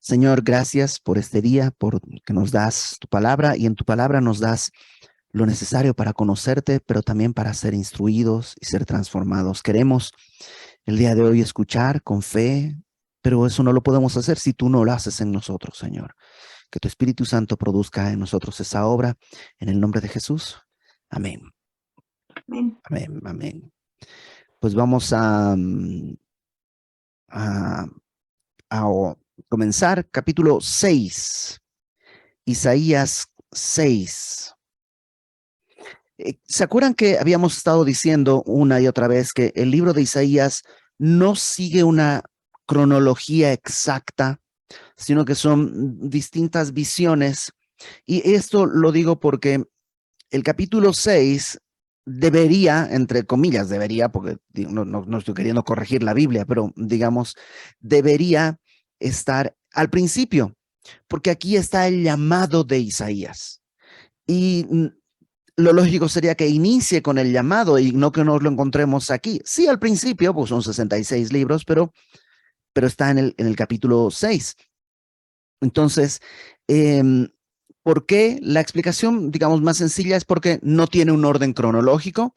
Señor, gracias por este día, por que nos das tu palabra y en tu palabra nos das lo necesario para conocerte, pero también para ser instruidos y ser transformados. Queremos el día de hoy escuchar con fe, pero eso no lo podemos hacer si tú no lo haces en nosotros, Señor. Que tu Espíritu Santo produzca en nosotros esa obra, en el nombre de Jesús. Amén. Amén. Amén, amén. Pues vamos a, a comenzar capítulo 6, Isaías 6. ¿Se acuerdan que habíamos estado diciendo una y otra vez que el libro de Isaías no sigue una cronología exacta, sino que son distintas visiones? Y esto lo digo porque el capítulo 6 debería, entre comillas, debería, porque no estoy queriendo corregir la Biblia, pero digamos, debería estar al principio, porque aquí está el llamado de Isaías. Y lo lógico sería que inicie con el llamado y no que nos lo encontremos aquí. Sí, al principio, pues son 66 libros, pero está en el capítulo 6. Entonces, ¿por qué? La explicación, digamos, más sencilla es porque no tiene un orden cronológico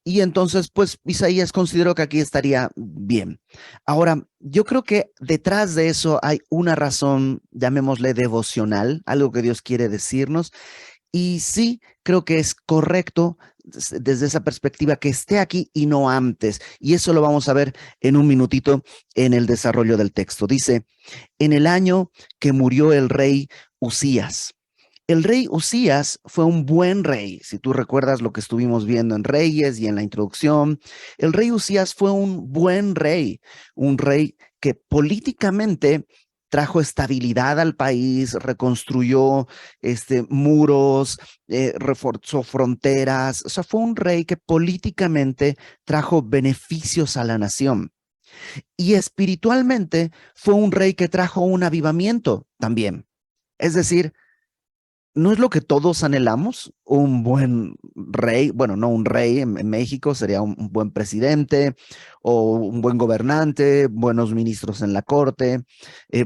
y entonces, pues, Isaías consideró que aquí estaría bien. Ahora, yo creo que detrás de eso hay una razón, llamémosle devocional, algo que Dios quiere decirnos. Y sí, creo que es correcto desde esa perspectiva que esté aquí y no antes. Y eso lo vamos a ver en un minutito en el desarrollo del texto. Dice, en el año que murió el rey Usías. El rey Usías fue un buen rey. Si tú recuerdas lo que estuvimos viendo en Reyes y en la introducción, el rey Usías fue un buen rey, un rey que políticamente trajo estabilidad al país, reconstruyó muros, reforzó fronteras. O sea, fue un rey que políticamente trajo beneficios a la nación. Y espiritualmente fue un rey que trajo un avivamiento también. Es decir, no es lo que todos anhelamos, un buen rey, bueno, no un rey en México, sería un buen presidente o un buen gobernante, buenos ministros en la corte,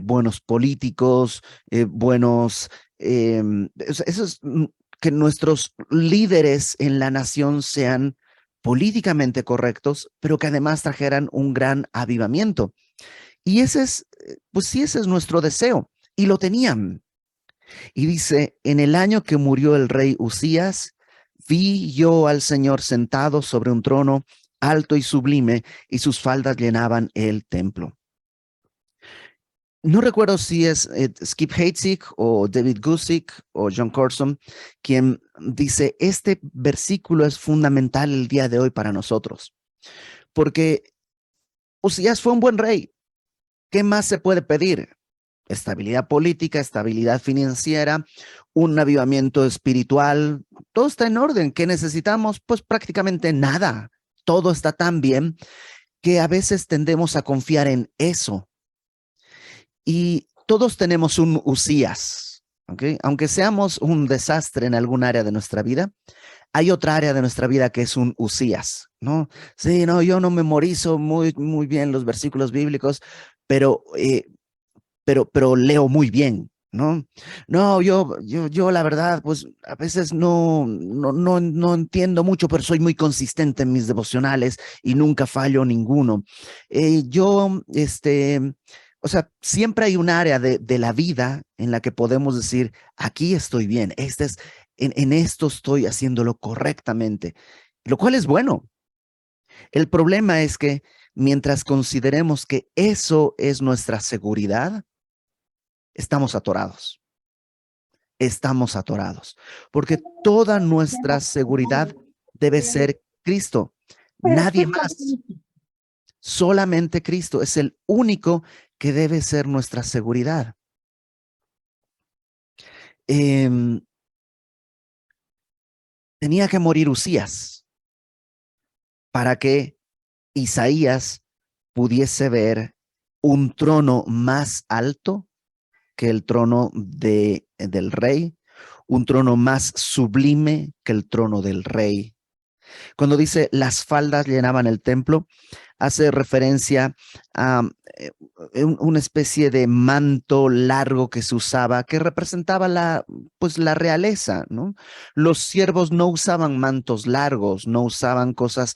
buenos políticos, buenos, eso es que nuestros líderes en la nación sean políticamente correctos, pero que además trajeran un gran avivamiento. Y ese es, pues sí, ese es nuestro deseo. Y lo tenían. Y dice, en el año que murió el rey Usías, vi yo al Señor sentado sobre un trono alto y sublime, y sus faldas llenaban el templo. No recuerdo si es Skip Heitzig o David Guzik o John Corson quien dice, este versículo es fundamental el día de hoy para nosotros, porque Usías fue un buen rey. ¿Qué más se puede pedir? Estabilidad política, estabilidad financiera, un avivamiento espiritual, todo está en orden. ¿Qué necesitamos? Pues prácticamente nada. Todo está tan bien que a veces tendemos a confiar en eso. Y todos tenemos un Usías, ¿ok? Aunque seamos un desastre en algún área de nuestra vida, hay otra área de nuestra vida que es un Usías, ¿no? Sí, no, yo no memorizo muy bien los versículos bíblicos, pero pero leo muy bien, ¿no? No, yo la verdad, pues a veces no entiendo mucho, pero soy muy consistente en mis devocionales y nunca fallo ninguno. O sea, siempre hay un área de la vida en la que podemos decir, aquí estoy bien, en esto estoy haciéndolo correctamente, lo cual es bueno. El problema es que mientras consideremos que eso es nuestra seguridad, estamos atorados. Estamos atorados. Porque toda nuestra seguridad debe ser Cristo. Nadie más. Solamente Cristo es el único que debe ser nuestra seguridad. Tenía que morir Usías para que Isaías pudiese ver un trono más alto que el trono del rey, un trono más sublime que el trono del rey, Cuando dice las faldas llenaban el templo, hace referencia a una especie de manto largo que se usaba, que representaba pues la realeza, ¿no? Los siervos no usaban mantos largos, no usaban cosas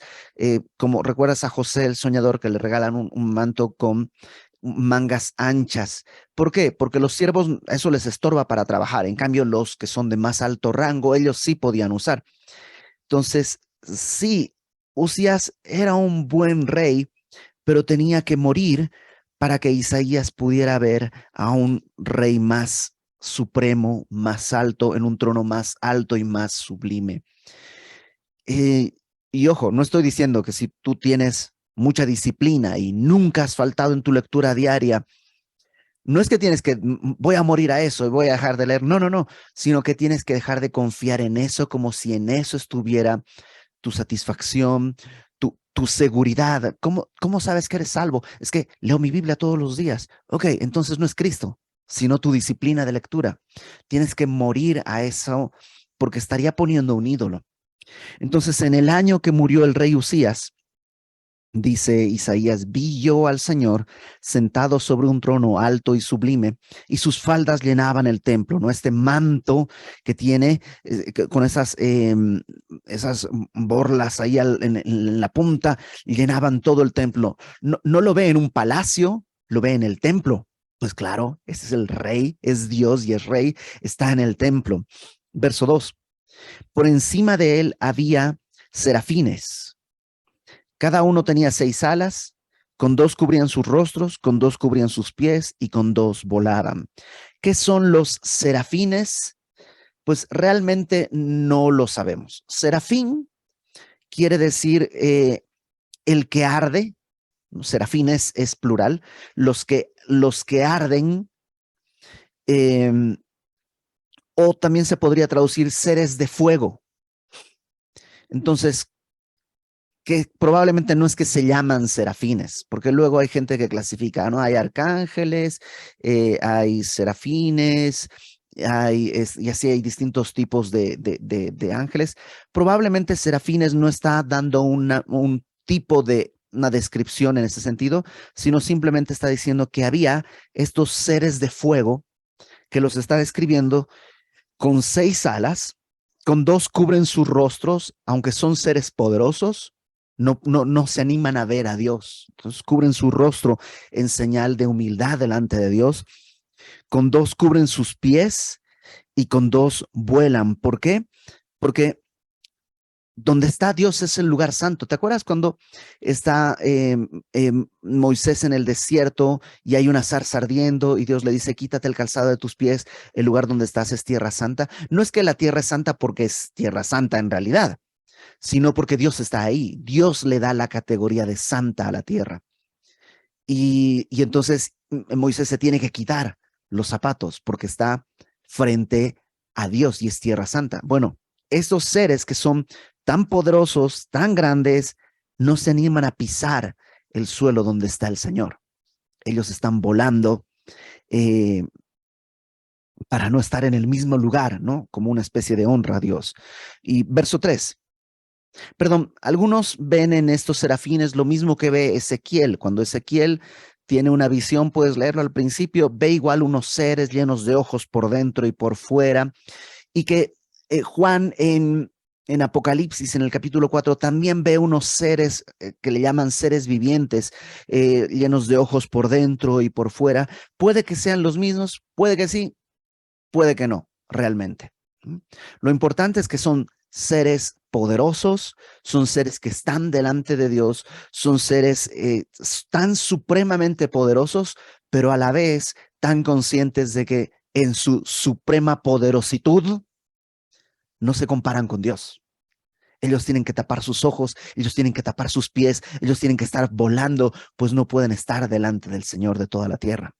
como, ¿recuerdas a José el soñador que le regalan un manto con mangas anchas? ¿Por qué? Porque los siervos eso les estorba para trabajar. En cambio, los que son de más alto rango, ellos sí podían usar. Entonces, sí, Usías era un buen rey, pero tenía que morir para que Isaías pudiera ver a un rey más supremo, más alto, en un trono más alto y más sublime. Eh, y ojo, no estoy diciendo que si tú tienes mucha disciplina y nunca has faltado en tu lectura diaria, no es que tienes que, voy a morir a eso y voy a dejar de leer, no, no, no, sino que tienes que dejar de confiar en eso como si en eso estuviera tu satisfacción, tu seguridad. ¿Cómo sabes que eres salvo? Es que leo mi Biblia todos los días. Ok, entonces no es Cristo, sino tu disciplina de lectura. Tienes que morir a eso porque estaría poniendo un ídolo. Entonces, en el año que murió el rey Usías, dice Isaías, vi yo al Señor sentado sobre un trono alto y sublime, y sus faldas llenaban el templo, ¿no? Este manto que tiene con esas borlas ahí en la punta, llenaban todo el templo. No, no lo ve en un palacio, lo ve en el templo. Pues claro, este es el rey, es Dios y es rey, está en el templo. Verso 2. Por encima de él había serafines. Cada uno tenía 6 alas, con 2 cubrían sus rostros, con 2 cubrían sus pies y con 2 volaban. ¿Qué son los serafines? Pues realmente no lo sabemos. Serafín quiere decir el que arde, serafín es plural, los que arden, eh, o también se podría traducir seres de fuego. Entonces, que probablemente no es que se llaman serafines, porque luego hay gente que clasifica, ¿no? Hay arcángeles, hay serafines, y así hay distintos tipos de ángeles. Probablemente serafines no está dando un tipo de una descripción en ese sentido, sino simplemente está diciendo que había estos seres de fuego que los está describiendo con 6 alas, con 2 cubren sus rostros, aunque son seres poderosos, no se animan a ver a Dios. Entonces cubren su rostro en señal de humildad delante de Dios. Con 2 cubren sus pies y con 2 vuelan. ¿Por qué? Porque donde está Dios es el lugar santo. ¿Te acuerdas cuando está Moisés en el desierto y hay una zarza ardiendo y Dios le dice, quítate el calzado de tus pies, el lugar donde estás es tierra santa? No es que la tierra es santa porque es tierra santa en realidad, sino porque Dios está ahí. Dios le da la categoría de santa a la tierra. Y entonces Moisés se tiene que quitar los zapatos porque está frente a Dios y es tierra santa. Bueno, estos seres que son tan poderosos, tan grandes, no se animan a pisar el suelo donde está el Señor. Ellos están volando eh, para no estar en el mismo lugar, ¿no? Como una especie de honra a Dios. Y verso 3. Perdón, algunos ven en estos serafines lo mismo que ve Ezequiel. Cuando Ezequiel tiene una visión, puedes leerlo al principio, ve igual unos seres llenos de ojos por dentro y por fuera, y que Juan en Apocalipsis, en el capítulo 4, también ve unos seres que le llaman seres vivientes, llenos de ojos por dentro y por fuera. Puede que sean los mismos, puede que sí, puede que no, realmente. Lo importante es que son seres poderosos, son seres que están delante de Dios, son seres tan supremamente poderosos, pero a la vez tan conscientes de que en su suprema poderositud no se comparan con Dios. Ellos tienen que tapar sus ojos, ellos tienen que tapar sus pies, ellos tienen que estar volando, pues no pueden estar delante del Señor de toda la tierra.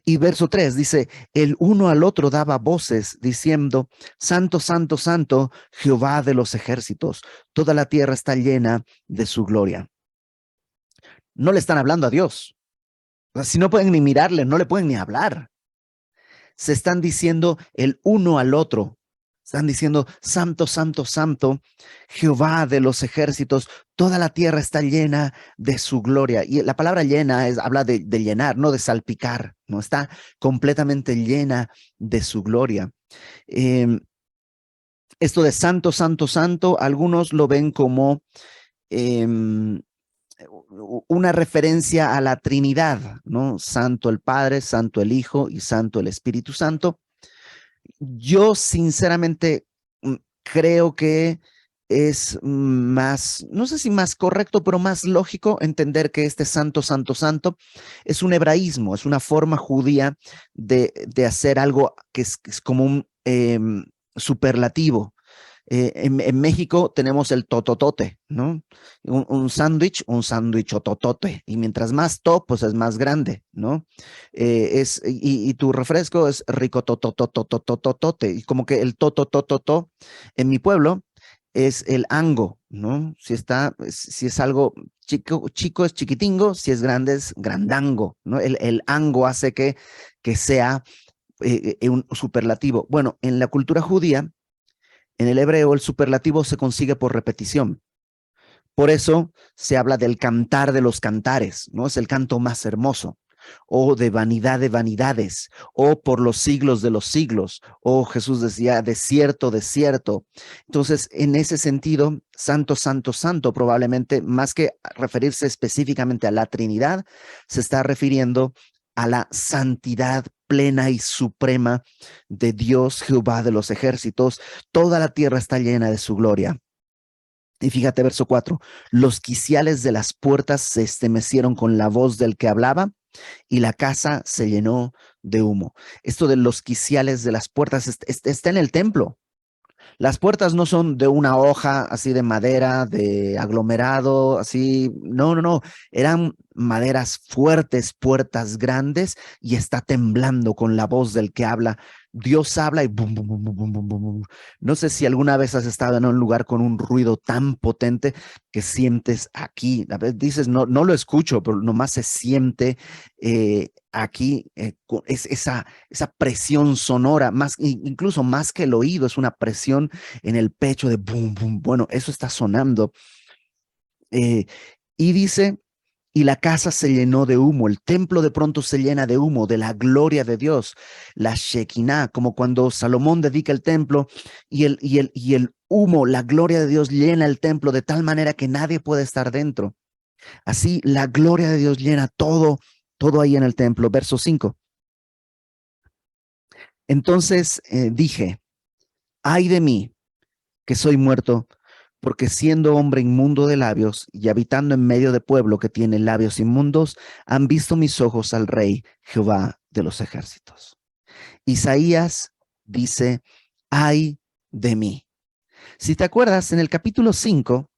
Y verso 3 dice, el uno al otro daba voces diciendo, Santo, Santo, Santo, Jehová de los ejércitos, toda la tierra está llena de su gloria. No le están hablando a Dios. O sea, si no pueden ni mirarle, no le pueden ni hablar. Se están diciendo el uno al otro. Están diciendo, santo, santo, santo, Jehová de los ejércitos, toda la tierra está llena de su gloria. Y la palabra llena habla de llenar, no de salpicar, no está completamente llena de su gloria. Esto de santo, santo, santo, algunos lo ven como una referencia a la Trinidad, ¿no? Santo el Padre, santo el Hijo y santo el Espíritu Santo. Yo sinceramente creo que es más, no sé si más correcto, pero más lógico entender que este santo, santo, santo es un hebraísmo, es una forma judía de hacer algo que es como un superlativo. En México tenemos el tototote, ¿no? Un sándwich o totote. Y mientras más to, pues es más grande, ¿no? Y tu refresco es rico totototototote. Y como que el tototototo en mi pueblo es el ango, ¿no? Si es algo chico, chico es chiquitingo, si es grande es grandango, ¿no? El ango hace que sea un superlativo. Bueno, en la cultura judía, en el hebreo, el superlativo se consigue por repetición. Por eso se habla del cantar de los cantares, ¿no? Es el canto más hermoso. O de vanidad de vanidades, o por los siglos de los siglos, o Jesús decía, desierto, desierto. Entonces, en ese sentido, santo, santo, santo, probablemente, más que referirse específicamente a la Trinidad, se está refiriendo a la santidad plena y suprema de Dios, Jehová de los ejércitos. Toda la tierra está llena de su gloria. Y fíjate, verso 4, los quiciales de las puertas se estremecieron con la voz del que hablaba y la casa se llenó de humo. Esto de los quiciales de las puertas está en el templo. Las puertas no son de una hoja así de madera, de aglomerado, así, no, no, no, eran maderas fuertes, puertas grandes y está temblando con la voz del que habla. Dios habla y bum, bum, bum, bum, bum, bum, bum. No sé si alguna vez has estado en un lugar con un ruido tan potente que sientes aquí. A veces dices, no, no lo escucho, pero nomás se siente aquí es esa presión sonora, incluso más que el oído, es una presión en el pecho de boom, boom. Bueno, eso está sonando. Eh, y dice, y la casa se llenó de humo, el templo de pronto se llena de humo, de la gloria de Dios, la Shekinah, como cuando Salomón dedica el templo y el humo, la gloria de Dios llena el templo de tal manera que nadie puede estar dentro. Así la gloria de Dios llena todo ahí en el templo. Verso 5. Entonces dije, ay de mí, que soy muerto, porque siendo hombre inmundo de labios y habitando en medio de pueblo que tiene labios inmundos, han visto mis ojos al Rey Jehová de los ejércitos. Isaías dice, ay de mí. Si te acuerdas, en el capítulo 5,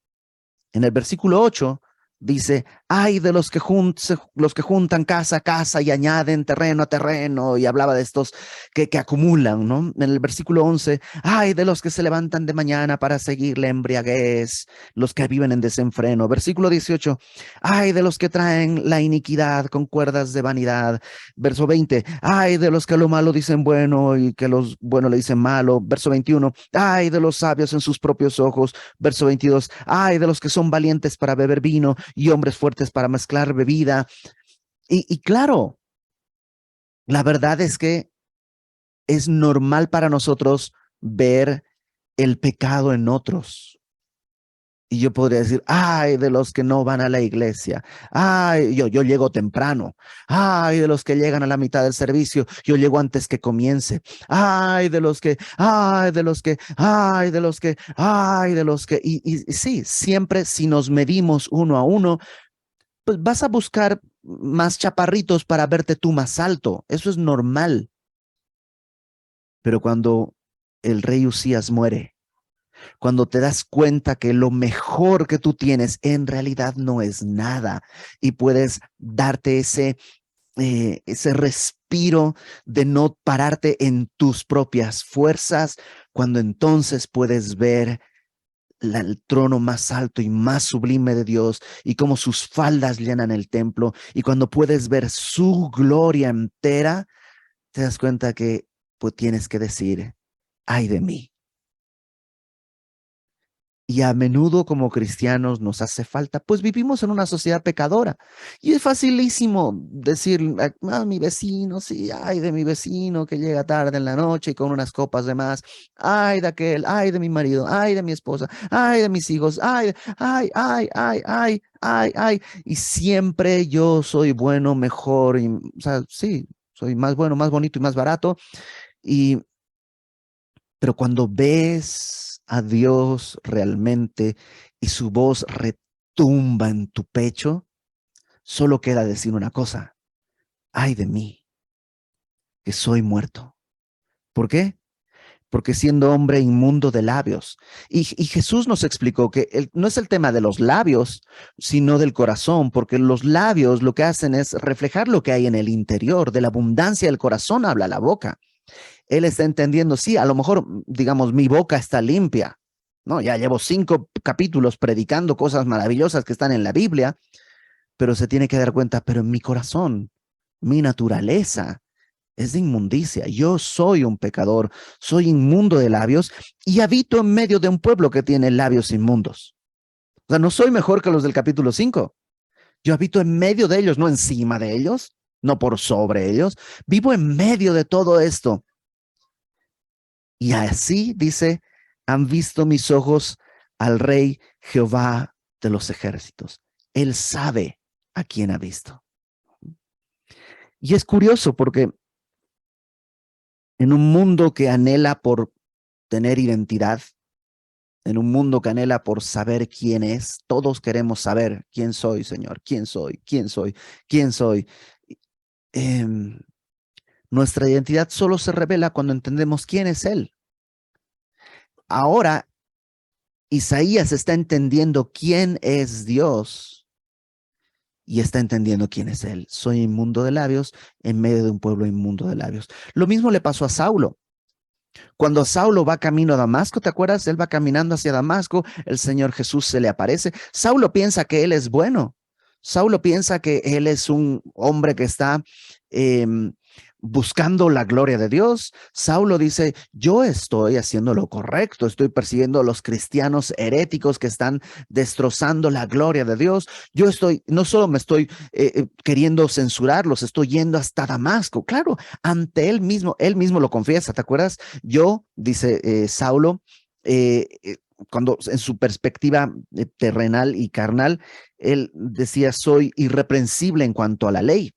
en el versículo 8, dice, ay de los que juntan casa a casa y añaden terreno a terreno, y hablaba de estos que acumulan, ¿no? En el versículo 11, ay de los que se levantan de mañana para seguir la embriaguez, los que viven en desenfreno. Versículo 18, ay de los que traen la iniquidad con cuerdas de vanidad. Verso 20, ay de los que lo malo dicen bueno y que los buenos le dicen malo. Verso 21, ay de los sabios en sus propios ojos. Verso 22, ay de los que son valientes para beber vino y hombres fuertes para mezclar bebida. Y claro, la verdad es que es normal para nosotros ver el pecado en otros. Y yo podría decir, ay, de los que no van a la iglesia. Ay, yo llego temprano. Ay, de los que llegan a la mitad del servicio. Yo llego antes que comience. Ay, de los que, ay, de los que, ay, de los que, ay, de los que. Y sí, siempre si nos medimos uno a uno, pues vas a buscar más chaparritos para verte tú más alto. Eso es normal. Pero cuando el rey Usías muere, cuando te das cuenta que lo mejor que tú tienes en realidad no es nada y puedes darte ese respiro de no pararte en tus propias fuerzas, cuando entonces puedes ver el trono más alto y más sublime de Dios y cómo sus faldas llenan el templo, y cuando puedes ver su gloria entera, te das cuenta que pues tienes que decir, ay de mí. Y a menudo como cristianos nos hace falta, pues vivimos en una sociedad pecadora. Y es facilísimo decir, mi vecino, sí, ay de mi vecino que llega tarde en la noche y con unas copas de más, ay de aquel, ay de mi marido, ay de mi esposa, ay de mis hijos, ay. Y siempre yo soy bueno, mejor, y, o sea, sí, soy más bueno, más bonito y más barato. Y pero cuando ves a Dios realmente y su voz retumba en tu pecho, solo queda decir una cosa: ay de mí, que soy muerto. ¿Por qué? Porque siendo hombre inmundo de labios. Y Jesús nos explicó que no es el tema de los labios, sino del corazón, porque los labios lo que hacen es reflejar lo que hay en el interior. De la abundancia del corazón habla la boca. Él está entendiendo, sí, a lo mejor, digamos, mi boca está limpia, ¿no? Ya llevo 5 capítulos predicando cosas maravillosas que están en la Biblia, pero se tiene que dar cuenta, pero en mi corazón, mi naturaleza es de inmundicia. Yo soy un pecador, soy inmundo de labios y habito en medio de un pueblo que tiene labios inmundos. O sea, no soy mejor que los del capítulo 5. Yo habito en medio de ellos, no encima de ellos, no por sobre ellos. Vivo en medio de todo esto. Y así dice, han visto mis ojos al Rey Jehová de los ejércitos. Él sabe a quién ha visto. Y es curioso porque en un mundo que anhela por tener identidad, en un mundo que anhela por saber quién es, todos queremos saber quién soy, Señor, quién soy, quién soy, quién soy. Eh, Nuestra identidad solo se revela cuando entendemos quién es Él. Ahora Isaías está entendiendo quién es Dios y está entendiendo quién es Él. Soy inmundo de labios en medio de un pueblo inmundo de labios. Lo mismo le pasó a Saulo. Cuando Saulo va camino a Damasco, ¿te acuerdas? Él va caminando hacia Damasco, el Señor Jesús se le aparece. Saulo piensa que él es bueno. Saulo piensa que él es un hombre que está eh, buscando la gloria de Dios. Saulo dice, yo estoy haciendo lo correcto, estoy persiguiendo a los cristianos heréticos que están destrozando la gloria de Dios. Yo estoy, no solo me estoy queriendo censurarlos, estoy yendo hasta Damasco. Claro, ante él mismo lo confiesa, ¿te acuerdas? Yo, dice Saulo, cuando en su perspectiva terrenal y carnal, él decía, soy irreprensible en cuanto a la ley.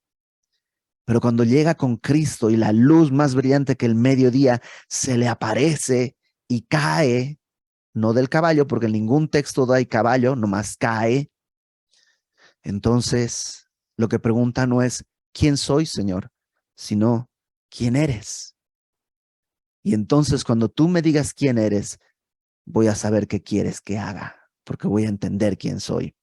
Pero cuando llega con Cristo y la luz más brillante que el mediodía se le aparece y cae, no del caballo, porque en ningún texto hay caballo, nomás cae. Entonces, lo que pregunta no es, ¿quién soy, Señor? Sino, ¿quién eres? Y entonces cuando tú me digas quién eres, voy a saber qué quieres que haga, porque voy a entender quién soy.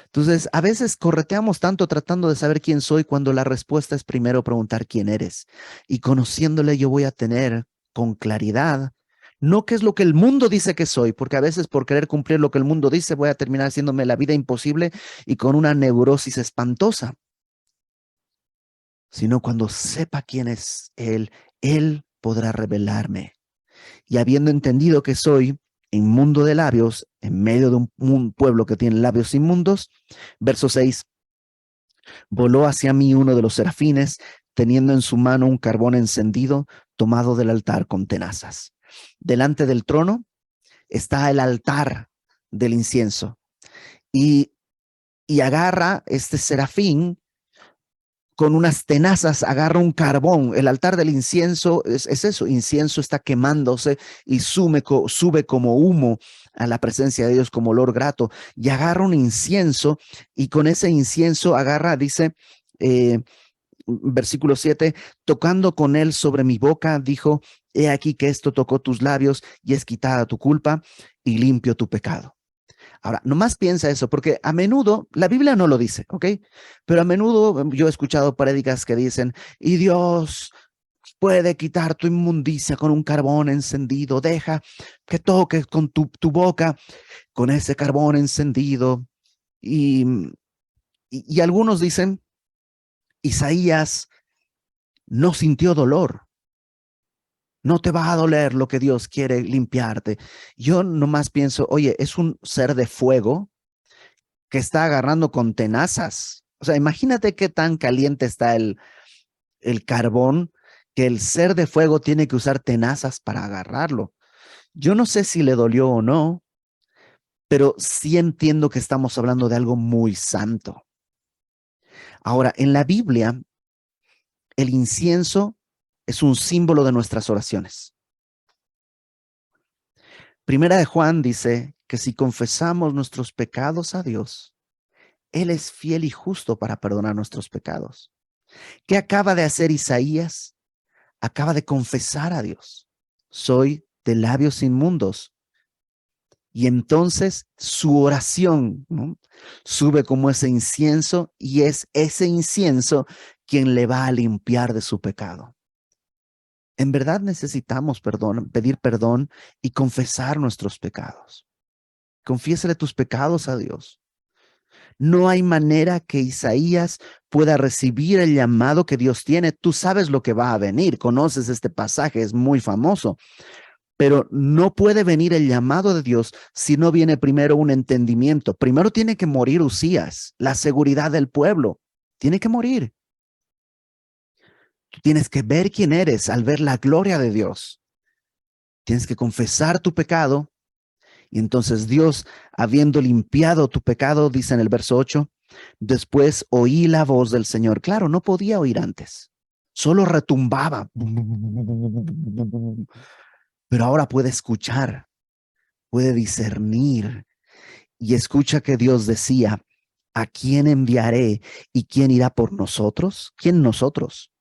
Entonces, a veces correteamos tanto tratando de saber quién soy cuando la respuesta es primero preguntar quién eres. Y conociéndole yo voy a tener con claridad, no qué es lo que el mundo dice que soy, porque a veces por querer cumplir lo que el mundo dice voy a terminar haciéndome la vida imposible y con una neurosis espantosa, sino cuando sepa quién es Él podrá revelarme. Y habiendo entendido que soy inmundo de labios, en medio de un pueblo que tiene labios inmundos, verso 6, voló hacia mí uno de los serafines, teniendo en su mano un carbón encendido, tomado del altar con tenazas. Delante del trono está el altar del incienso. Y, y agarra este serafín con unas tenazas, agarra un carbón. El altar del incienso es eso, incienso está quemándose y sube como humo a la presencia de Dios como olor grato. Y agarra un incienso y con ese incienso agarra, dice, versículo 7, tocando con él sobre mi boca, dijo, he aquí que esto tocó tus labios y es quitada tu culpa y limpio tu pecado. Ahora, nomás piensa eso, porque a menudo, la Biblia no lo dice, ¿ok? Pero a menudo yo he escuchado prédicas que dicen, y Dios puede quitar tu inmundicia con un carbón encendido, deja que toques con tu boca, con ese carbón encendido. Y, y algunos dicen, Isaías no sintió dolor. No te va a doler lo que Dios quiere limpiarte. Yo nomás pienso, oye, es un ser de fuego que está agarrando con tenazas. O sea, imagínate qué tan caliente está el carbón que el ser de fuego tiene que usar tenazas para agarrarlo. Yo no sé si le dolió o no, pero sí entiendo que estamos hablando de algo muy santo. Ahora, en la Biblia, el incienso es un símbolo de nuestras oraciones. Primera de Juan dice que si confesamos nuestros pecados a Dios, Él es fiel y justo para perdonar nuestros pecados. ¿Qué acaba de hacer Isaías? Acaba de confesar a Dios. Soy de labios inmundos. Y entonces su oración, ¿no?, sube como ese incienso y es ese incienso quien le va a limpiar de su pecado. En verdad necesitamos pedir perdón y confesar nuestros pecados. Confiésale tus pecados a Dios. No hay manera que Isaías pueda recibir el llamado que Dios tiene. Tú sabes lo que va a venir, conoces este pasaje, es muy famoso, pero no puede venir el llamado de Dios si no viene primero un entendimiento. Primero tiene que morir Usías, la seguridad del pueblo. Tiene que morir. Tú tienes que ver quién eres al ver la gloria de Dios. Tienes que confesar tu pecado. Y entonces Dios, habiendo limpiado tu pecado, dice en el verso 8, después oí la voz del Señor. Claro, no podía oír antes. Solo retumbaba. Pero ahora puede escuchar, puede discernir. Y escucha que Dios decía, ¿a quién enviaré y quién irá por nosotros? ¿Quién nosotros?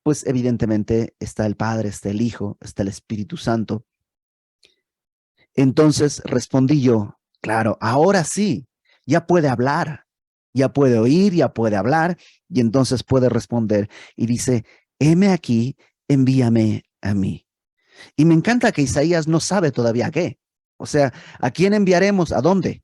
Pues evidentemente está el Padre, está el Hijo, está el Espíritu Santo. Entonces respondí yo, claro, ahora sí, ya puede hablar, ya puede oír, ya puede hablar, y entonces puede responder. Y dice, heme aquí, envíame a mí. Y me encanta que Isaías no sabe todavía qué. O sea, ¿a quién enviaremos? ¿A dónde?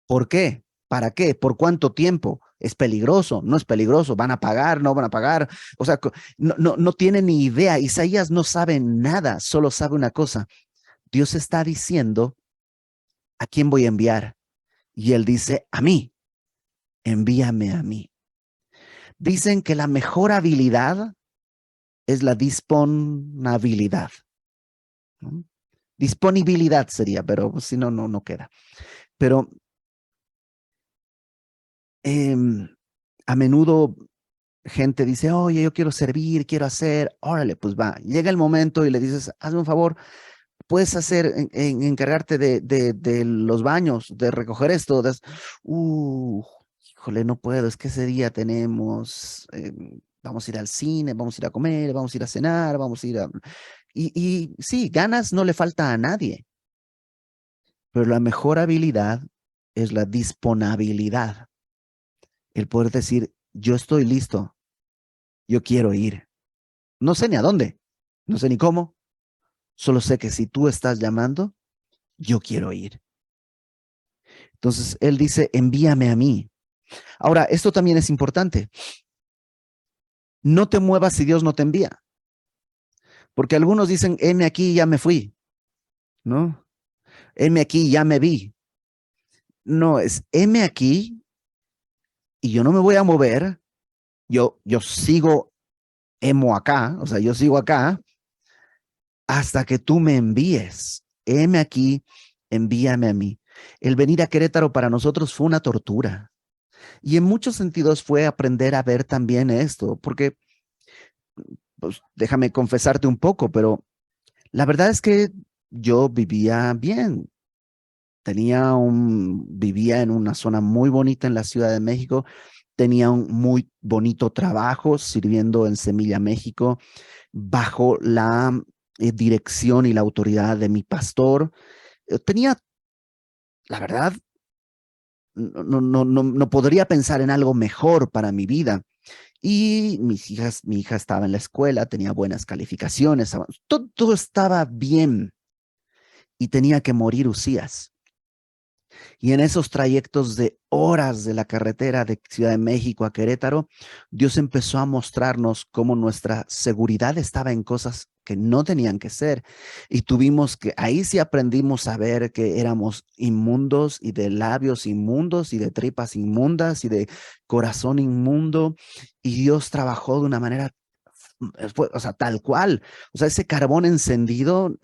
¿Por qué? ¿Para qué? ¿Por cuánto tiempo? ¿Es peligroso? ¿No es peligroso? ¿Van a pagar? ¿No van a pagar? O sea, no tiene ni idea. Isaías no sabe nada, solo sabe una cosa. Dios está diciendo, ¿a quién voy a enviar? Y él dice, a mí, envíame a mí. Dicen que la mejor habilidad es la disponibilidad, ¿no? Disponibilidad sería, pero si no, no queda. Pero a menudo gente dice, oye, yo quiero servir, quiero hacer, órale, pues va. Llega el momento y le dices, hazme un favor, puedes hacer, encargarte de los baños, de recoger esto. Híjole, no puedo, es que ese día tenemos, vamos a ir al cine, vamos a ir a comer, vamos a ir a cenar, vamos a ir a... Y sí, ganas no le falta a nadie, pero la mejor habilidad es la disponibilidad. El poder decir, yo estoy listo, yo quiero ir. No sé ni a dónde, no sé ni cómo, solo sé que si tú estás llamando, yo quiero ir. Entonces, él dice, envíame a mí. Ahora, esto también es importante. No te muevas si Dios no te envía. Porque algunos dicen, heme aquí, ya me fui, ¿no? Heme aquí, ya me vi. No, es heme aquí y yo no me voy a mover. Yo sigo hemo acá, o sea, yo sigo acá hasta que tú me envíes. Heme aquí, envíame a mí. El venir a Querétaro para nosotros fue una tortura. Y en muchos sentidos fue aprender a ver también esto, porque, pues, déjame confesarte un poco, pero la verdad es que yo vivía bien. Vivía en una zona muy bonita en la Ciudad de México, tenía un muy bonito trabajo sirviendo en Semilla México bajo la dirección y la autoridad de mi pastor. Tenía, la verdad, no podría pensar en algo mejor para mi vida. Y mi hija estaba en la escuela, tenía buenas calificaciones, todo estaba bien y tenía que morir Usías. Y en esos trayectos de horas de la carretera de Ciudad de México a Querétaro, Dios empezó a mostrarnos cómo nuestra seguridad estaba en cosas que no tenían que ser. Y tuvimos que, ahí sí aprendimos a ver que éramos inmundos y de labios inmundos y de tripas inmundas y de corazón inmundo. Y Dios trabajó de una manera o sea, tal cual. O sea, ese carbón encendido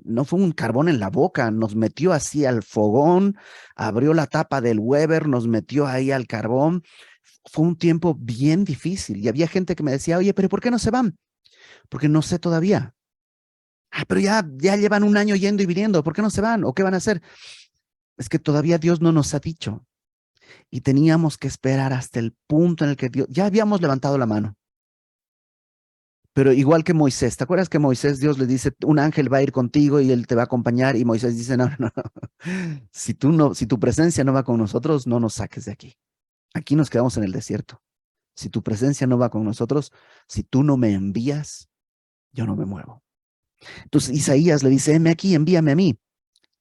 no fue un carbón en la boca, nos metió así al fogón, abrió la tapa del Weber, nos metió ahí al carbón. Fue un tiempo bien difícil y había gente que me decía, oye, pero ¿por qué no se van? Porque no sé todavía. Ah, pero ya llevan un año yendo y viniendo, ¿por qué no se van? ¿O qué van a hacer? Es que todavía Dios no nos ha dicho y teníamos que esperar hasta el punto en el que Dios, ya habíamos levantado la mano. Pero igual que Moisés, ¿te acuerdas que Moisés, Dios le dice, un ángel va a ir contigo y él te va a acompañar? Y Moisés dice, no, no, no. Si tu presencia no va con nosotros, no nos saques de aquí. Aquí nos quedamos en el desierto. Si tu presencia no va con nosotros, si tú no me envías, yo no me muevo. Entonces Isaías le dice, heme aquí, envíame a mí.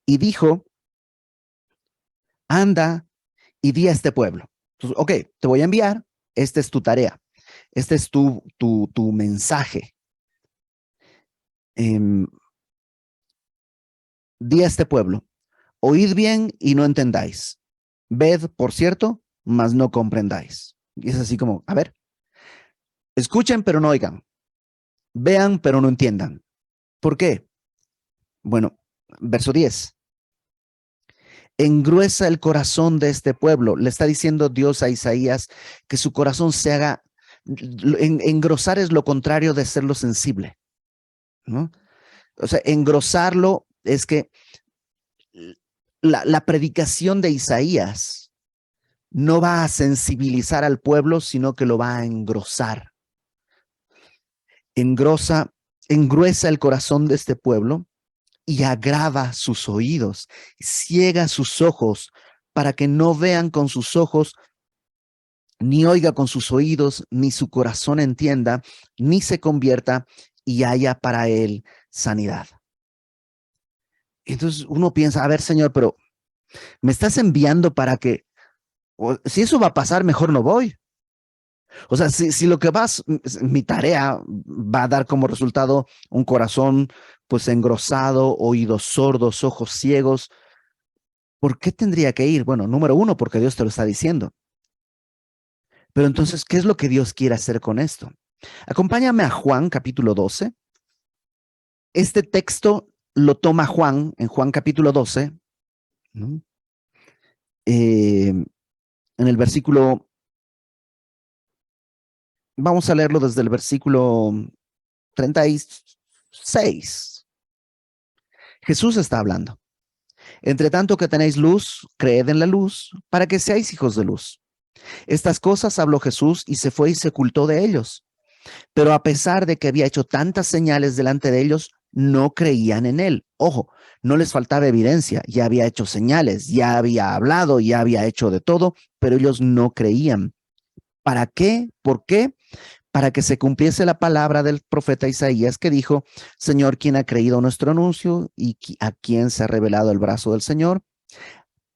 Y dijo, anda y di a este pueblo. Entonces, ok, te voy a enviar, esta es tu tarea, este es tu mensaje. Di a este pueblo, oíd bien y no entendáis. Ved, por cierto, mas no comprendáis. Y es así como, a ver, escuchen pero no oigan, vean pero no entiendan. ¿Por qué? Bueno, verso 10. Engruesa el corazón de este pueblo. Le está diciendo Dios a Isaías que su corazón se haga, engrosar es lo contrario de serlo sensible, ¿no? O sea, engrosarlo es que la predicación de Isaías no va a sensibilizar al pueblo, sino que lo va a engrosar. Engruesa el corazón de este pueblo y agrava sus oídos, ciega sus ojos para que no vean con sus ojos, ni oiga con sus oídos, ni su corazón entienda, ni se convierta y haya para él sanidad. Entonces uno piensa, a ver, Señor, pero me estás enviando para que, si eso va a pasar, mejor no voy. O sea, si lo que vas, mi tarea va a dar como resultado un corazón pues engrosado, oídos sordos, ojos ciegos, ¿por qué tendría que ir? Bueno, número uno, porque Dios te lo está diciendo. Pero entonces, ¿qué es lo que Dios quiere hacer con esto? Acompáñame a Juan capítulo 12. Este texto lo toma Juan en Juan capítulo 12, ¿no? En el versículo, vamos a leerlo desde el versículo 36. Jesús está hablando. Entre tanto que tenéis luz, creed en la luz, para que seáis hijos de luz. Estas cosas habló Jesús y se fue y se ocultó de ellos. Pero a pesar de que había hecho tantas señales delante de ellos, no creían en él. Ojo, no les faltaba evidencia, ya había hecho señales, ya había hablado, ya había hecho de todo, pero ellos no creían. ¿Para qué? ¿Por qué? Para que se cumpliese la palabra del profeta Isaías que dijo, Señor, ¿quién ha creído nuestro anuncio y a quién se ha revelado el brazo del Señor?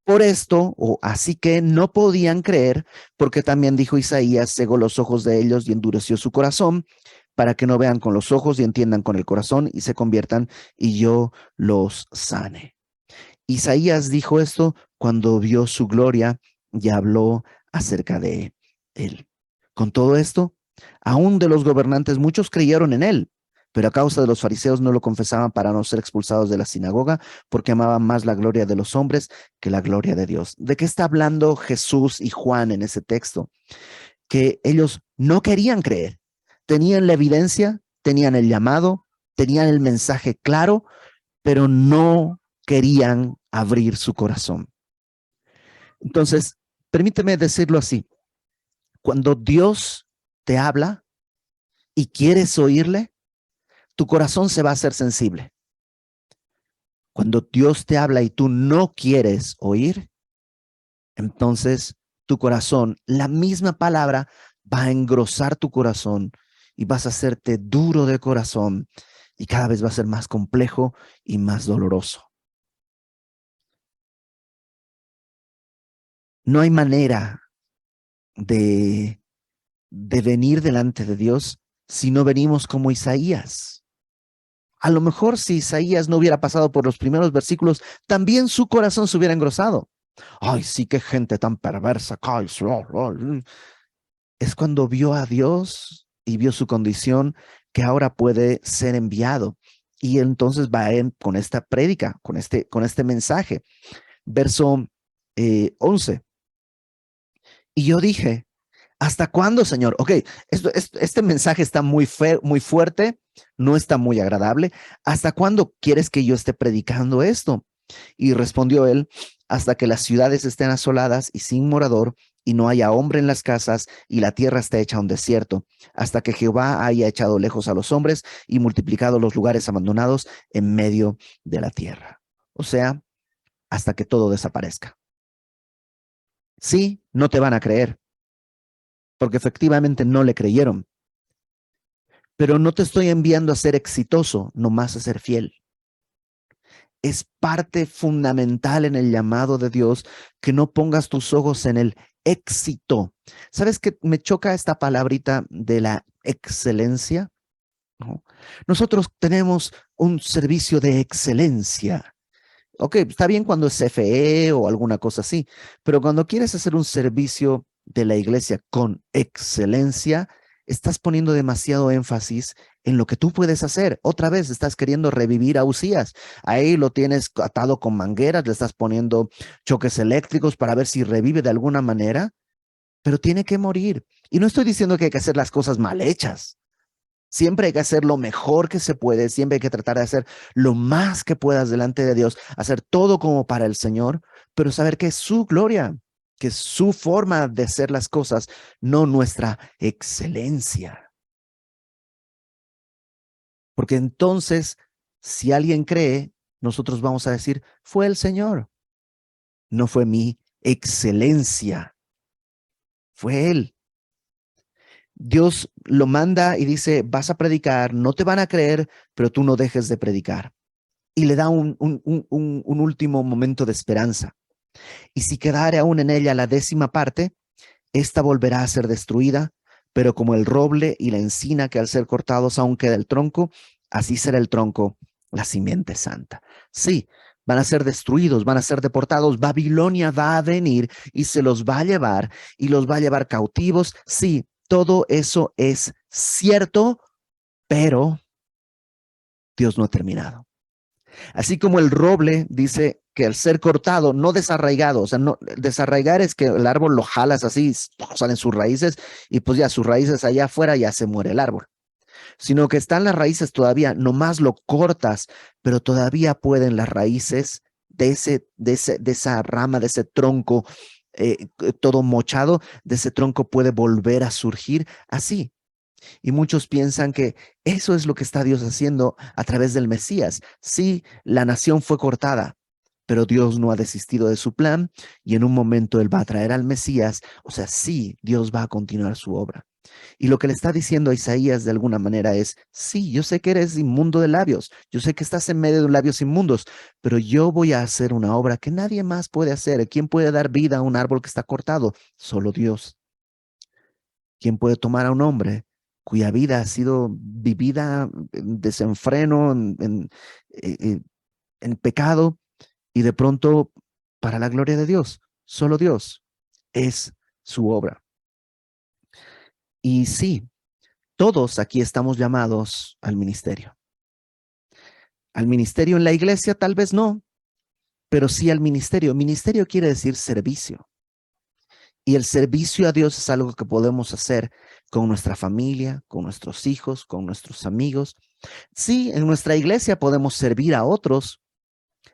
Por esto, o así que no podían creer, porque también dijo Isaías, cegó los ojos de ellos y endureció su corazón, para que no vean con los ojos y entiendan con el corazón y se conviertan y yo los sane. Isaías dijo esto cuando vio su gloria y habló acerca de él. Con todo esto, aún de los gobernantes muchos creyeron en él, pero a causa de los fariseos no lo confesaban para no ser expulsados de la sinagoga, porque amaban más la gloria de los hombres que la gloria de Dios. ¿De qué está hablando Jesús y Juan en ese texto? Que ellos no querían creer. Tenían la evidencia, tenían el llamado, tenían el mensaje claro, pero no querían abrir su corazón. Entonces, permíteme decirlo así. Cuando Dios te habla y quieres oírle, tu corazón se va a hacer sensible. Cuando Dios te habla y tú no quieres oír, entonces tu corazón, la misma palabra va a engrosar tu corazón y vas a hacerte duro de corazón y cada vez va a ser más complejo y más doloroso. No hay manera de, de venir delante de Dios si no venimos como Isaías. A lo mejor si Isaías no hubiera pasado por los primeros versículos, también su corazón se hubiera engrosado. Ay, sí, qué gente tan perversa. Es cuando vio a Dios y vio su condición que ahora puede ser enviado. Y entonces va con esta prédica, con este mensaje. Verso 11. Y yo dije, ¿hasta cuándo, Señor? Ok, este mensaje está muy fuerte, no está muy agradable. ¿Hasta cuándo quieres que yo esté predicando esto? Y respondió él, hasta que las ciudades estén asoladas y sin morador, y no haya hombre en las casas, y la tierra esté hecha un desierto, hasta que Jehová haya echado lejos a los hombres y multiplicado los lugares abandonados en medio de la tierra. O sea, hasta que todo desaparezca. Sí, no te van a creer, porque efectivamente no le creyeron, pero no te estoy enviando a ser exitoso, nomás a ser fiel. Es parte fundamental en el llamado de Dios que no pongas tus ojos en el éxito. ¿Sabes qué? Me choca esta palabrita de la excelencia, ¿no? Nosotros tenemos un servicio de excelencia. Ok, está bien cuando es CFE o alguna cosa así, pero cuando quieres hacer un servicio de la iglesia con excelencia, estás poniendo demasiado énfasis en lo que tú puedes hacer. Otra vez estás queriendo revivir a Usías. Ahí lo tienes atado con mangueras, le estás poniendo choques eléctricos para ver si revive de alguna manera, pero tiene que morir. Y no estoy diciendo que hay que hacer las cosas mal hechas. Siempre hay que hacer lo mejor que se puede, siempre hay que tratar de hacer lo más que puedas delante de Dios, hacer todo como para el Señor, pero saber que es su gloria, que es su forma de hacer las cosas, no nuestra excelencia. Porque entonces, si alguien cree, nosotros vamos a decir, fue el Señor, no fue mi excelencia, fue Él. Dios lo manda y dice, vas a predicar, no te van a creer, pero tú no dejes de predicar. Y le da un último momento de esperanza. Y si quedare aún en ella la 10ª parte, esta volverá a ser destruida, pero como el roble y la encina que al ser cortados aún queda el tronco, así será el tronco, la simiente santa. Sí, van a ser destruidos, van a ser deportados. Babilonia va a venir y se los va a llevar y los va a llevar cautivos. Sí, todo eso es cierto, pero Dios no ha terminado. Así como el roble dice que al ser cortado, no desarraigado, o sea, no, desarraigar es que el árbol lo jalas así, salen sus raíces y pues ya sus raíces allá afuera ya se muere el árbol, sino que están las raíces todavía, nomás lo cortas, pero todavía pueden las raíces de esa rama, de ese tronco todo mochado, de ese tronco puede volver a surgir así. Y muchos piensan que eso es lo que está Dios haciendo a través del Mesías. Sí, la nación fue cortada, pero Dios no ha desistido de su plan y en un momento Él va a traer al Mesías. O sea, sí, Dios va a continuar su obra. Y lo que le está diciendo a Isaías de alguna manera es, sí, yo sé que eres inmundo de labios, yo sé que estás en medio de labios inmundos, pero yo voy a hacer una obra que nadie más puede hacer. ¿Quién puede dar vida a un árbol que está cortado? Solo Dios. ¿Quién puede tomar a un hombre cuya vida ha sido vivida en desenfreno, en pecado y de pronto para la gloria de Dios? Solo Dios es su obra. Y sí, todos aquí estamos llamados al ministerio. Al ministerio en la iglesia tal vez no, pero sí al ministerio. Ministerio quiere decir servicio. Y el servicio a Dios es algo que podemos hacer con nuestra familia, con nuestros hijos, con nuestros amigos. Sí, en nuestra iglesia podemos servir a otros.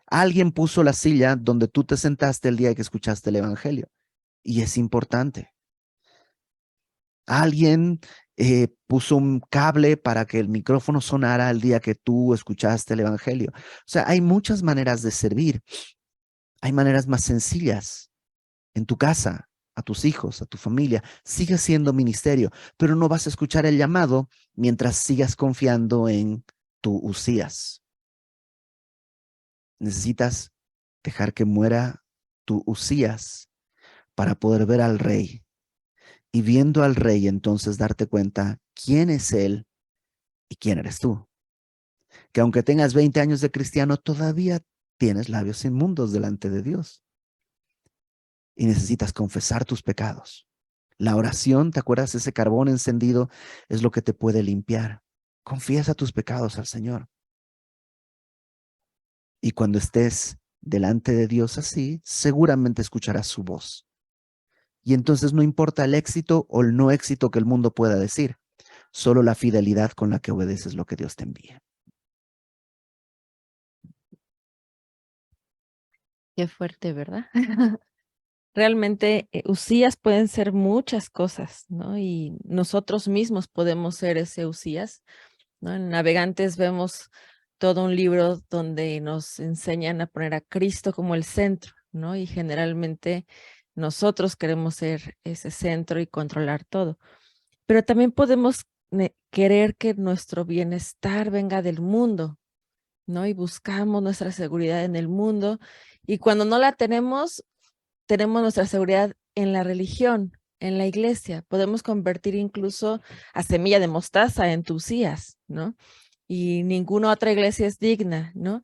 Alguien puso la silla donde tú te sentaste el día que escuchaste el evangelio y es importante. Alguien puso un cable para que el micrófono sonara el día que tú escuchaste el evangelio. O sea, hay muchas maneras de servir. Hay maneras más sencillas. En tu casa, a tus hijos, a tu familia, sigue siendo ministerio, pero no vas a escuchar el llamado mientras sigas confiando en tu Usías. Necesitas dejar que muera tu Usías para poder ver al Rey. Y viendo al Rey, entonces darte cuenta quién es Él y quién eres tú. Que aunque tengas 20 años de cristiano, todavía tienes labios inmundos delante de Dios. Y necesitas confesar tus pecados. La oración, ¿te acuerdas? Ese carbón encendido es lo que te puede limpiar. Confiesa tus pecados al Señor. Y cuando estés delante de Dios así, seguramente escucharás su voz. Y entonces no importa el éxito o el no éxito que el mundo pueda decir, solo la fidelidad con la que obedeces lo que Dios te envía. Qué fuerte, ¿verdad? Realmente Usías pueden ser muchas cosas, ¿no? Y nosotros mismos podemos ser ese Usías, ¿no? En Navegantes vemos todo un libro donde nos enseñan a poner a Cristo como el centro, ¿no? Y generalmente nosotros queremos ser ese centro y controlar todo. Pero también podemos querer que nuestro bienestar venga del mundo, ¿no? Y buscamos nuestra seguridad en el mundo. Y cuando no la tenemos nuestra seguridad en la religión, en la iglesia. Podemos convertir incluso a semilla de mostaza en tu Usías, ¿no? Y ninguna otra iglesia es digna, ¿no?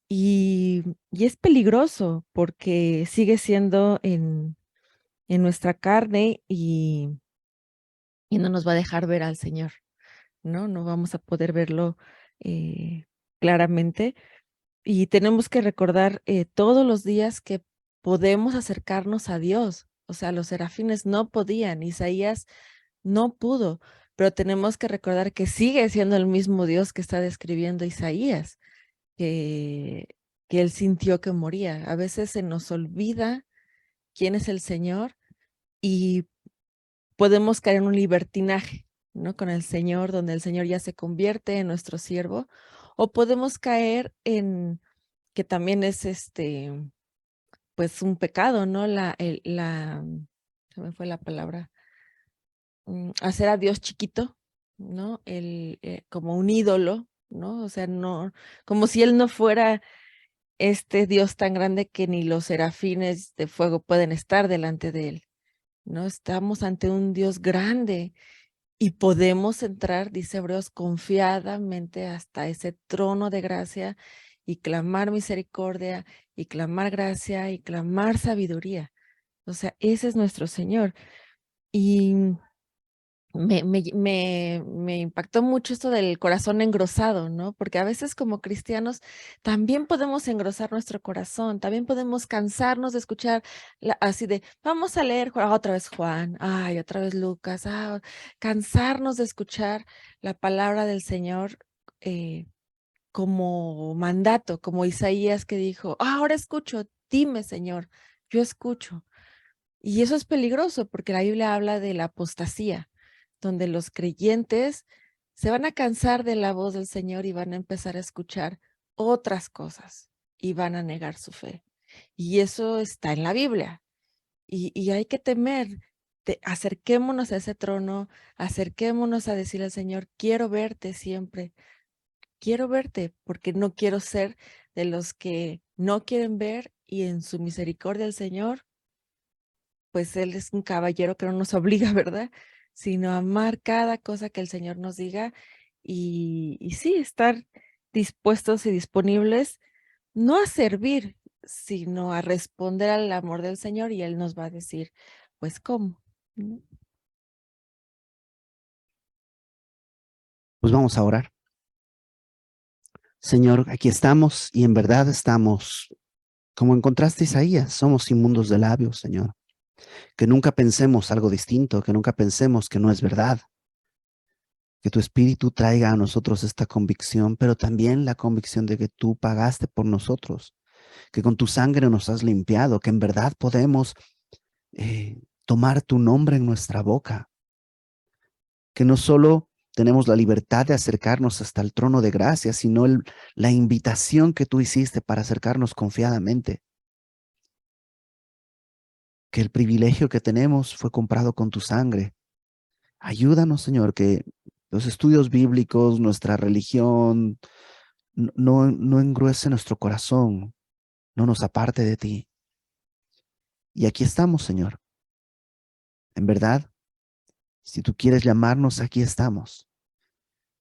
Y es peligroso porque sigue siendo en nuestra carne y no nos va a dejar ver al Señor, ¿no? No vamos a poder verlo claramente. Y tenemos que recordar todos los días que podemos acercarnos a Dios. O sea, los serafines no podían, Isaías no pudo, pero tenemos que recordar que sigue siendo el mismo Dios que está describiendo Isaías, que, que él sintió que moría. A veces se nos olvida quién es el Señor y podemos caer en un libertinaje, ¿no? Con el Señor, donde el Señor ya se convierte en nuestro siervo, o podemos caer en que también es pues un pecado, ¿no? Se me fue la palabra, hacer a Dios chiquito, ¿no? Como un ídolo, ¿no? O sea, no, como si él no fuera este Dios tan grande que ni los serafines de fuego pueden estar delante de él, ¿no? Estamos ante un Dios grande y podemos entrar, dice Hebreos, confiadamente hasta ese trono de gracia y clamar misericordia y clamar gracia y clamar sabiduría. O sea, ese es nuestro Señor. Y me impactó mucho esto del corazón engrosado, ¿no? Porque a veces como cristianos también podemos engrosar nuestro corazón, también podemos cansarnos de escuchar así de, vamos a leer otra vez Juan, ay, otra vez Lucas, cansarnos de escuchar la palabra del Señor como mandato, como Isaías que dijo, ahora escucho, dime Señor, yo escucho. Y eso es peligroso porque la Biblia habla de la apostasía, donde los creyentes se van a cansar de la voz del Señor y van a empezar a escuchar otras cosas y van a negar su fe. Y eso está en la Biblia. Y hay que temer. Acerquémonos a ese trono, acerquémonos a decirle al Señor, quiero verte siempre, quiero verte porque no quiero ser de los que no quieren ver y en su misericordia el Señor pues Él es un caballero que no nos obliga, ¿verdad? Sino a amar cada cosa que el Señor nos diga y sí, estar dispuestos y disponibles, no a servir, sino a responder al amor del Señor y Él nos va a decir, pues, ¿cómo? ¿No? Pues vamos a orar. Señor, aquí estamos y en verdad estamos, como encontraste Isaías, somos inmundos de labios, Señor. Que nunca pensemos algo distinto, que nunca pensemos que no es verdad. Que tu espíritu traiga a nosotros esta convicción, pero también la convicción de que tú pagaste por nosotros, que con tu sangre nos has limpiado, que en verdad podemos tomar tu nombre en nuestra boca, que no solo tenemos la libertad de acercarnos hasta el trono de gracia, sino la invitación que tú hiciste para acercarnos confiadamente, que el privilegio que tenemos fue comprado con tu sangre. Ayúdanos, Señor, que los estudios bíblicos, nuestra religión, no engruese nuestro corazón, no nos aparte de ti. Y aquí estamos, Señor. En verdad, si tú quieres llamarnos, aquí estamos.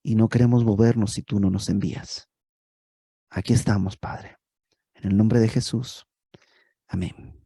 Y no queremos movernos si tú no nos envías. Aquí estamos, Padre. En el nombre de Jesús. Amén.